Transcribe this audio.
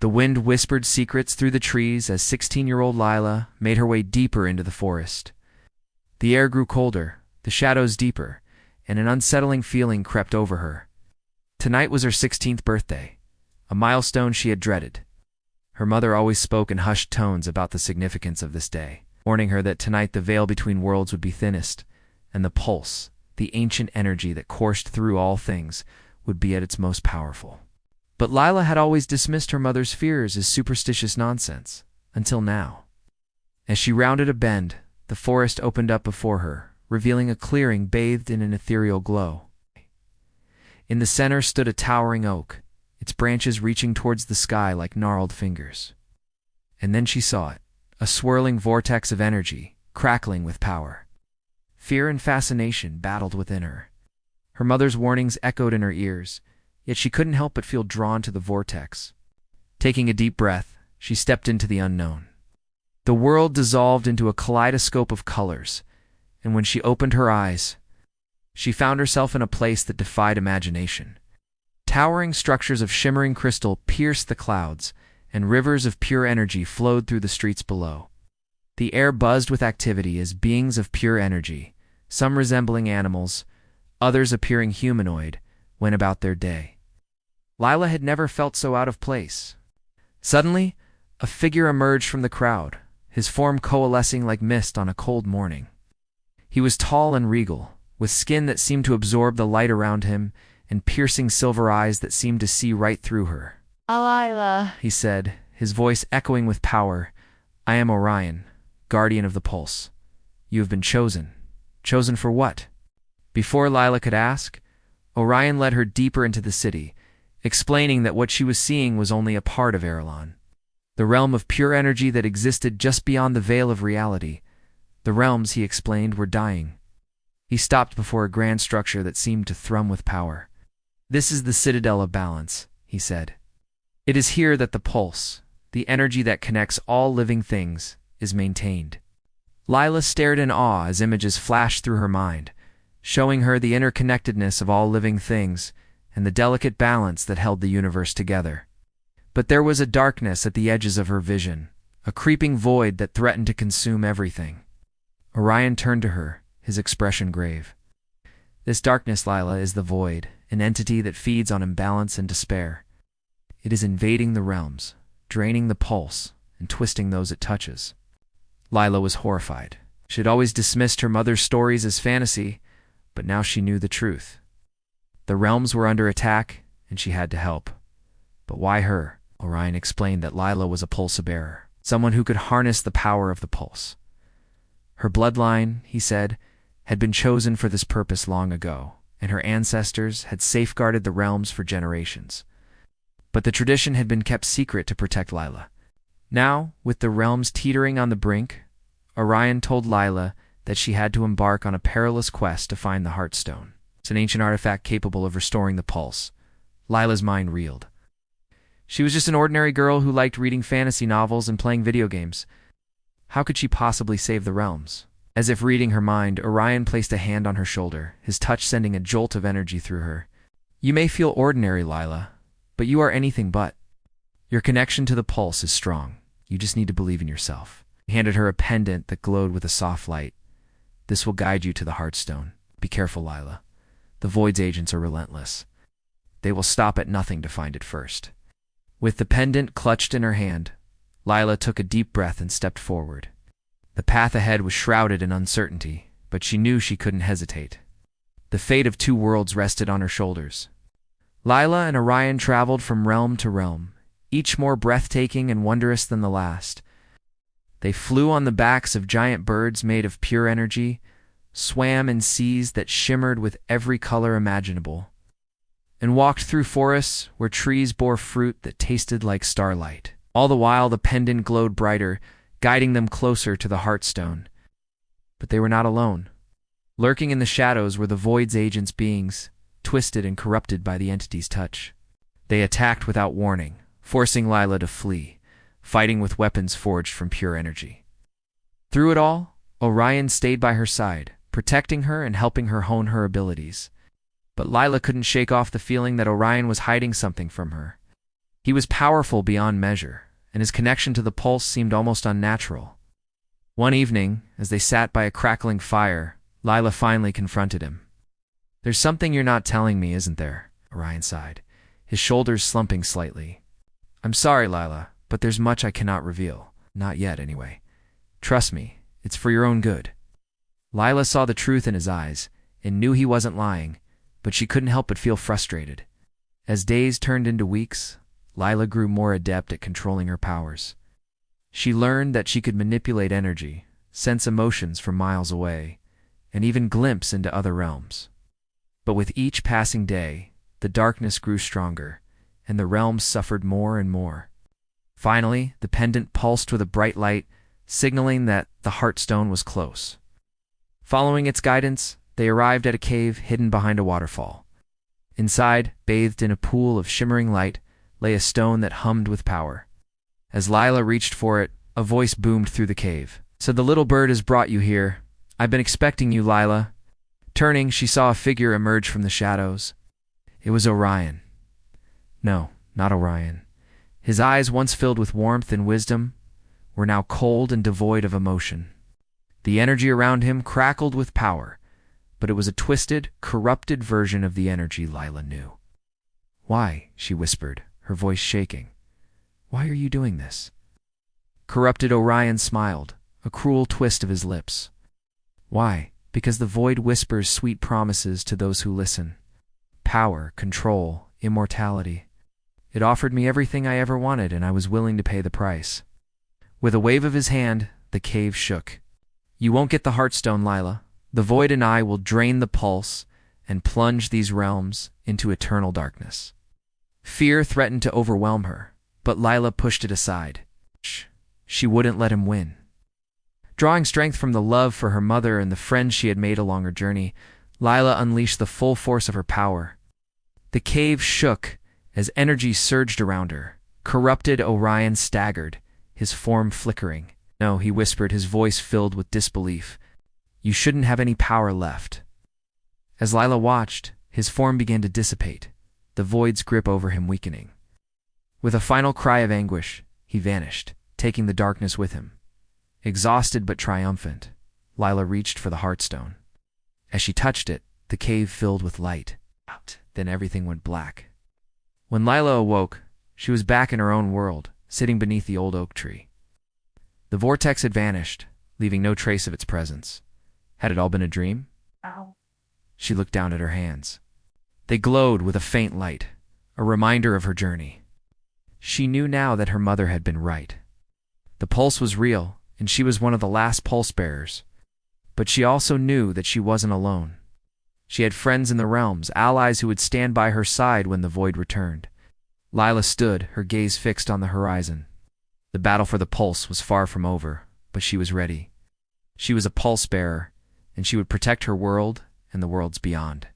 The wind whispered secrets through the trees as 16-year-old Lila made her way deeper into the forest. The air grew colder, the shadows deeper, and an unsettling feeling crept over her. Tonight was her 16th birthday, a milestone she had dreaded. Her mother always spoke in hushed tones about the significance of this day, warning her that tonight the veil between worlds would be thinnest, and the pulse, the ancient energy that coursed through all things, would be at its most powerful. But Lila had always dismissed her mother's fears as superstitious nonsense, until now. As she rounded a bend, the forest opened up before her, revealing a clearing bathed in an ethereal glow. In the center stood a towering oak, its branches reaching towards the sky like gnarled fingers. And then she saw it, a swirling vortex of energy, crackling with power. Fear and fascination battled within her. Her mother's warnings echoed in her ears, yet she couldn't help but feel drawn to the vortex. Taking a deep breath, she stepped into the unknown. The world dissolved into a kaleidoscope of colors, and when she opened her eyes, she found herself in a place that defied imagination. Towering structures of shimmering crystal pierced the clouds, and rivers of pure energy flowed through the streets below. The air buzzed with activity as beings of pure energy, some resembling animals, others appearing humanoid, went about their day. Lila had never felt so out of place. Suddenly, a figure emerged from the crowd, his form coalescing like mist on a cold morning. He was tall and regal, with skin that seemed to absorb the light around him and piercing silver eyes that seemed to see right through her. Lila, He said, his voice echoing with power, "I am Orion, guardian of the pulse. You have been chosen. Chosen for what?" Before Lila could ask, Orion led her deeper into the city, explaining that what she was seeing was only a part of Erelon, the realm of pure energy that existed just beyond the veil of reality. The realms, he explained, were dying. He stopped before a grand structure that seemed to thrum with power. "This is the Citadel of Balance," he said. "It is here that the pulse, the energy that connects all living things, is maintained." Lila stared in awe as images flashed through her mind, showing her the interconnectedness of all living things and the delicate balance that held the universe together. But there was a darkness at the edges of her vision, a creeping void that threatened to consume everything. Orion turned to her, his expression grave. "This darkness, Lila, is the void, an entity that feeds on imbalance and despair. It is invading the realms, draining the pulse, and twisting those it touches." Lila was horrified. She had always dismissed her mother's stories as fantasy, but now she knew the truth. The realms were under attack, and she had to help. But why her? Orion explained that Lila was a pulse-bearer, someone who could harness the power of the pulse. Her bloodline, he said, had been chosen for this purpose long ago, and her ancestors had safeguarded the realms for generations. But the tradition had been kept secret to protect Lila. Now, with the realms teetering on the brink, Orion told Lila that she had to embark on a perilous quest to find the Heartstone. It's an ancient artifact capable of restoring the pulse. Lila's mind reeled. She was just an ordinary girl who liked reading fantasy novels and playing video games. How could she possibly save the realms? As if reading her mind, Orion placed a hand on her shoulder, his touch sending a jolt of energy through her. "You may feel ordinary, Lila, but you are anything but. Your connection to the pulse is strong. You just need to believe in yourself." He handed her a pendant that glowed with a soft light. "This will guide you to the Heartstone. Be careful, Lila. The Void's agents are relentless. They will stop at nothing to find it first." With the pendant clutched in her hand, Lila took a deep breath and stepped forward. The path ahead was shrouded in uncertainty, but she knew she couldn't hesitate. The fate of two worlds rested on her shoulders. Lila and Orion traveled from realm to realm, each more breathtaking and wondrous than the last. They flew on the backs of giant birds made of pure energy, swam in seas that shimmered with every color imaginable, and walked through forests where trees bore fruit that tasted like starlight. All the while the pendant glowed brighter, guiding them closer to the Heartstone. But they were not alone. Lurking in the shadows were the Void's agents' beings, twisted and corrupted by the entity's touch. They attacked without warning, forcing Lila to flee, fighting with weapons forged from pure energy. Through it all, Orion stayed by her side, protecting her and helping her hone her abilities. But Lila couldn't shake off the feeling that Orion was hiding something from her. He was powerful beyond measure, and his connection to the pulse seemed almost unnatural. One evening, as they sat by a crackling fire, Lila finally confronted him. "There's something you're not telling me, isn't there?" Orion sighed, his shoulders slumping slightly. "I'm sorry, Lila, but there's much I cannot reveal. Not yet, anyway. Trust me, it's for your own good." Lila saw the truth in his eyes and knew he wasn't lying, but she couldn't help but feel frustrated. As days turned into weeks, Lila grew more adept at controlling her powers. She learned that she could manipulate energy, sense emotions from miles away, and even glimpse into other realms. But with each passing day, the darkness grew stronger, and the realms suffered more and more. Finally, the pendant pulsed with a bright light, signaling that the Heartstone was close. Following its guidance, they arrived at a cave hidden behind a waterfall. Inside, bathed in a pool of shimmering light, lay a stone that hummed with power. As Lila reached for it, a voice boomed through the cave. "So the little bird has brought you here. I've been expecting you, Lila." Turning, she saw a figure emerge from the shadows. It was Orion. No, not Orion. His eyes, once filled with warmth and wisdom, were now cold and devoid of emotion. The energy around him crackled with power, but it was a twisted, corrupted version of the energy Lila knew. "Why?" she whispered, her voice shaking. "Why are you doing this?" Corrupted Orion smiled, a cruel twist of his lips. "Why? Because the void whispers sweet promises to those who listen. Power, control, immortality. It offered me everything I ever wanted, and I was willing to pay the price." With a wave of his hand, the cave shook. "You won't get the Heartstone, Lila. The void and I will drain the pulse and plunge these realms into eternal darkness." Fear threatened to overwhelm her, but Lila pushed it aside. She wouldn't let him win. Drawing strength from the love for her mother and the friends she had made along her journey, Lila unleashed the full force of her power. The cave shook as energy surged around her. Corrupted Orion staggered, his form flickering. "No," he whispered, his voice filled with disbelief. "You shouldn't have any power left." As Lila watched, his form began to dissipate, the void's grip over him weakening. With a final cry of anguish, he vanished, taking the darkness with him. Exhausted but triumphant, Lila reached for the Heartstone. As she touched it, the cave filled with light. Then everything went black. When Lila awoke, she was back in her own world, sitting beneath the old oak tree. The vortex had vanished, leaving no trace of its presence. Had it all been a dream? Ow. She looked down at her hands. They glowed with a faint light, a reminder of her journey. She knew now that her mother had been right. The pulse was real, and she was one of the last pulse bearers. But she also knew that she wasn't alone. She had friends in the realms, allies who would stand by her side when the void returned. Lila stood, her gaze fixed on the horizon. The battle for the pulse was far from over, but she was ready. She was a pulse bearer, and she would protect her world and the worlds beyond.